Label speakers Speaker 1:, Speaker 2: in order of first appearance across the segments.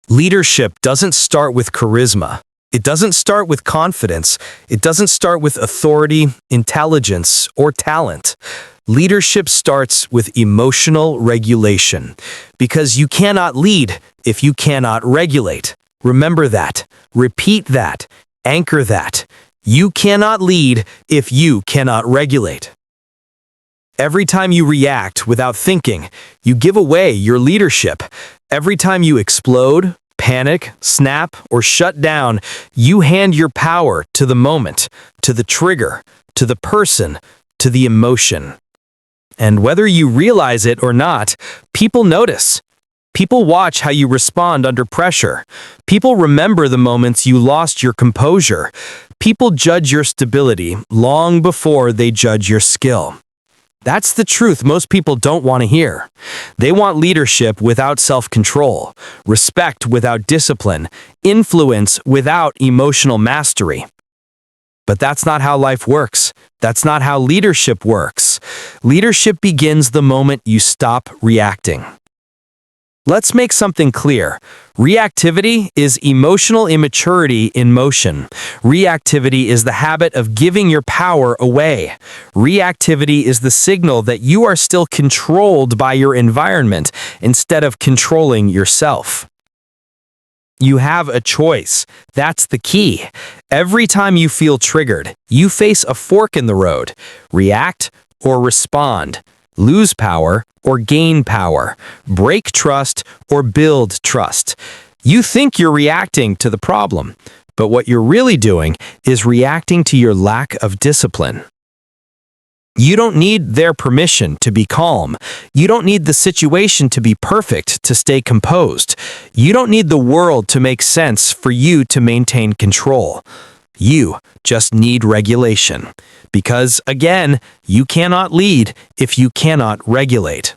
Speaker 1: Leadership doesn't start with charisma. It doesn't start with confidence. It doesn't start with authority, intelligence, or talent. Leadership starts with emotional regulation, because you cannot lead if you cannot regulate. Remember that. Repeat that. Anchor that. You cannot lead if you cannot regulate. Every time you react without thinking, you give away your leadership. Every time you explode, panic, snap, or shut down, you hand your power to the moment, to the trigger, to the person, to the emotion. And whether you realize it or not, people notice. People watch how you respond under pressure. People remember the moments you lost your composure. People judge your stability long before they judge your skill. That's the truth most people don't want to hear. They want leadership without self-control, respect without discipline, influence without emotional mastery. But that's not how life works. That's not how leadership works. Leadership begins the moment you stop reacting. Let's make something clear. Reactivity is emotional immaturity in motion. Reactivity is the habit of giving your power away. Reactivity is the signal that you are still controlled by your environment instead of controlling yourself. You have a choice. That's the key. Every time you feel triggered, you face a fork in the road. React or respond. Lose power or gain power. Break trust or build trust. You think you're reacting to the problem, but what you're really doing is reacting to your lack of discipline. You don't need their permission to be calm. You don't need the situation to be perfect to stay composed. You don't need the world to make sense for you to maintain control. You just need regulation. Because, again, you cannot lead if you cannot regulate.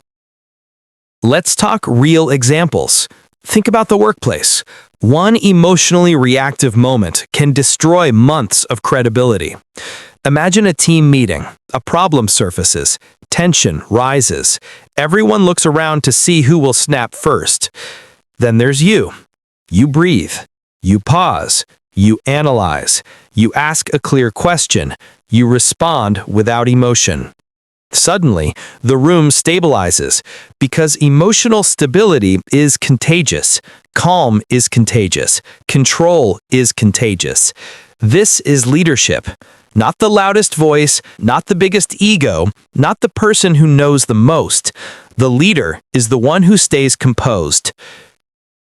Speaker 1: Let's talk real examples. Think about the workplace. One emotionally reactive moment can destroy months of credibility. Imagine a team meeting. A problem surfaces. Tension rises. Everyone looks around to see who will snap first. Then there's you. You breathe. You pause. You analyze. You ask a clear question. You respond without emotion. Suddenly, the room stabilizes because emotional stability is contagious. Calm is contagious. Control is contagious. This is leadership. Not the loudest voice, not the biggest ego, not the person who knows the most. The leader is the one who stays composed.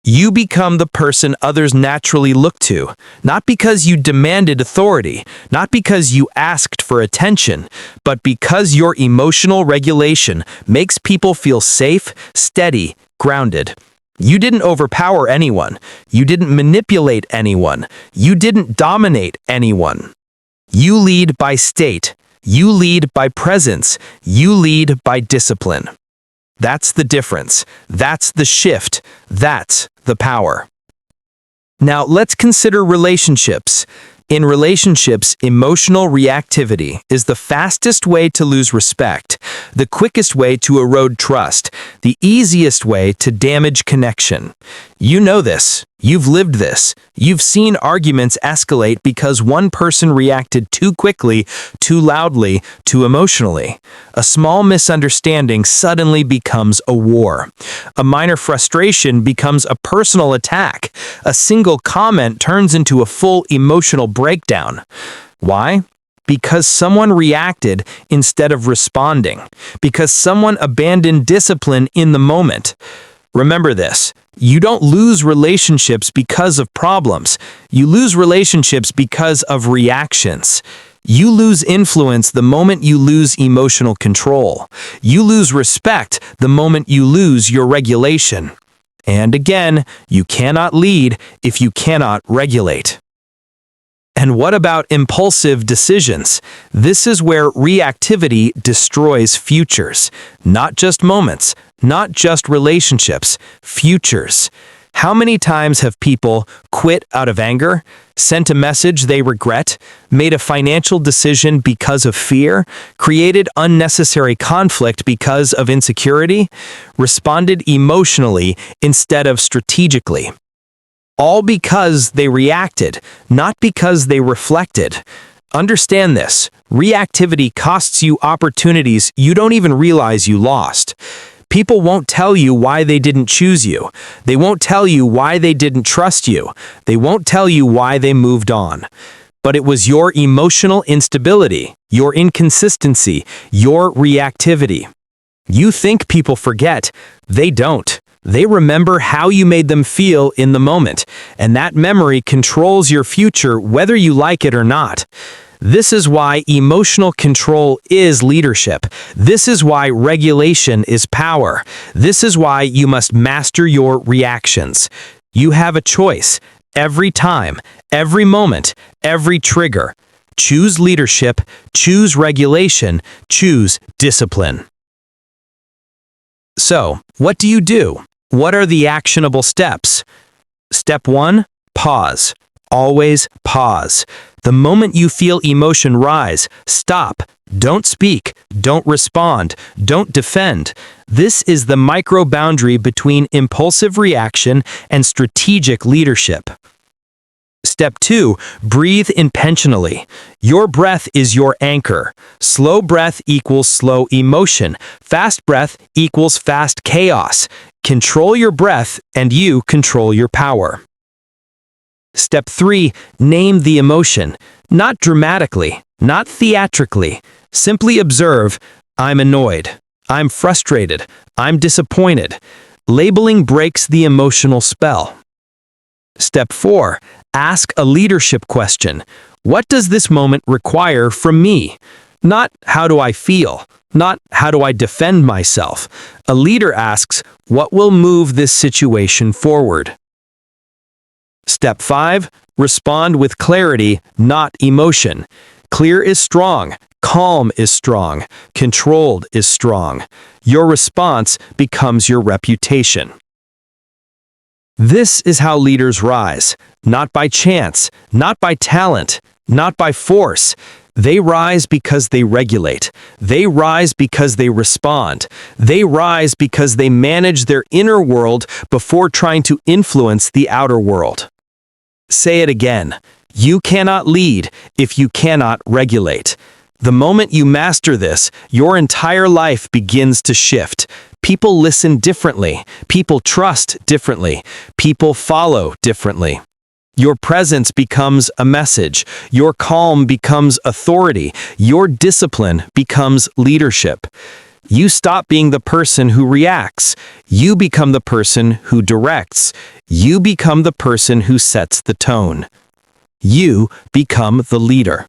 Speaker 1: You become the person others naturally look to, not because you demanded authority, not because you asked for attention, but because your emotional regulation makes people feel safe, steady, grounded. You didn't overpower anyone. You didn't manipulate anyone. You didn't dominate anyone. You lead by state. You lead by presence. You lead by discipline. That's the difference. That's the shift. That's the power. Now, let's consider relationships. In relationships, emotional reactivity is the fastest way to lose respect, the quickest way to erode trust, the easiest way to damage connection. You know this. You've lived this. You've seen arguments escalate because one person reacted too quickly, too loudly, too emotionally. A small misunderstanding suddenly becomes a war. A minor frustration becomes a personal attack. A single comment turns into a full emotional breakdown. Why? Because someone reacted instead of responding. Because someone abandoned discipline in the moment. Remember this. You don't lose relationships because of problems. You lose relationships because of reactions. You lose influence the moment you lose emotional control. You lose respect the moment you lose your regulation. And again, you cannot lead if you cannot regulate. And what about impulsive decisions? This is where reactivity destroys futures. Not just moments, not just relationships, futures. How many times have people quit out of anger, sent a message they regret, made a financial decision because of fear, created unnecessary conflict because of insecurity, responded emotionally instead of strategically? all because they reacted, not because they reflected. Understand this. Reactivity costs you opportunities you don't even realize you lost. People won't tell you why they didn't choose you. They won't tell you why they didn't trust you. They won't tell you why they moved on. But it was your emotional instability, your inconsistency, your reactivity. You think people forget. They don't. They remember how you made them feel in the moment, and that memory controls your future whether you like it or not. This is why emotional control is leadership. This is why regulation is power. This is why you must master your reactions. You have a choice every time, every moment, every trigger. Choose leadership, choose regulation, choose discipline. So, what do you do? What are the actionable steps? Step 1, pause. Always pause. The moment you feel emotion rise, stop. Don't speak. Don't respond. Don't defend. This is the micro boundary between impulsive reaction and strategic leadership. Step 2, breathe intentionally. Your breath is your anchor. Slow breath equals slow emotion. Fast breath equals fast chaos. Control your breath and you control your power. Step 3, name the emotion. Not dramatically, not theatrically. Simply observe, I'm annoyed, I'm frustrated, I'm disappointed. Labeling breaks the emotional spell. Step 4, ask a leadership question. What does this moment require from me? Not how do I feel? Not how do I defend myself? A leader asks, what will move this situation forward? Step 5, respond with clarity, not emotion. Clear is strong, calm is strong, controlled is strong. Your response becomes your reputation. This is how leaders rise, not by chance, not by talent, not by force. They rise because they regulate. They rise because they respond. They rise because they manage their inner world before trying to influence the outer world. Say it again. You cannot lead if you cannot regulate. The moment you master this, your entire life begins to shift. People listen differently. People trust differently. People follow differently. Your presence becomes a message. Your calm becomes authority. Your discipline becomes leadership. You stop being the person who reacts. You become the person who directs. You become the person who sets the tone. You become the leader.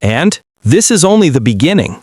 Speaker 1: And this is only the beginning.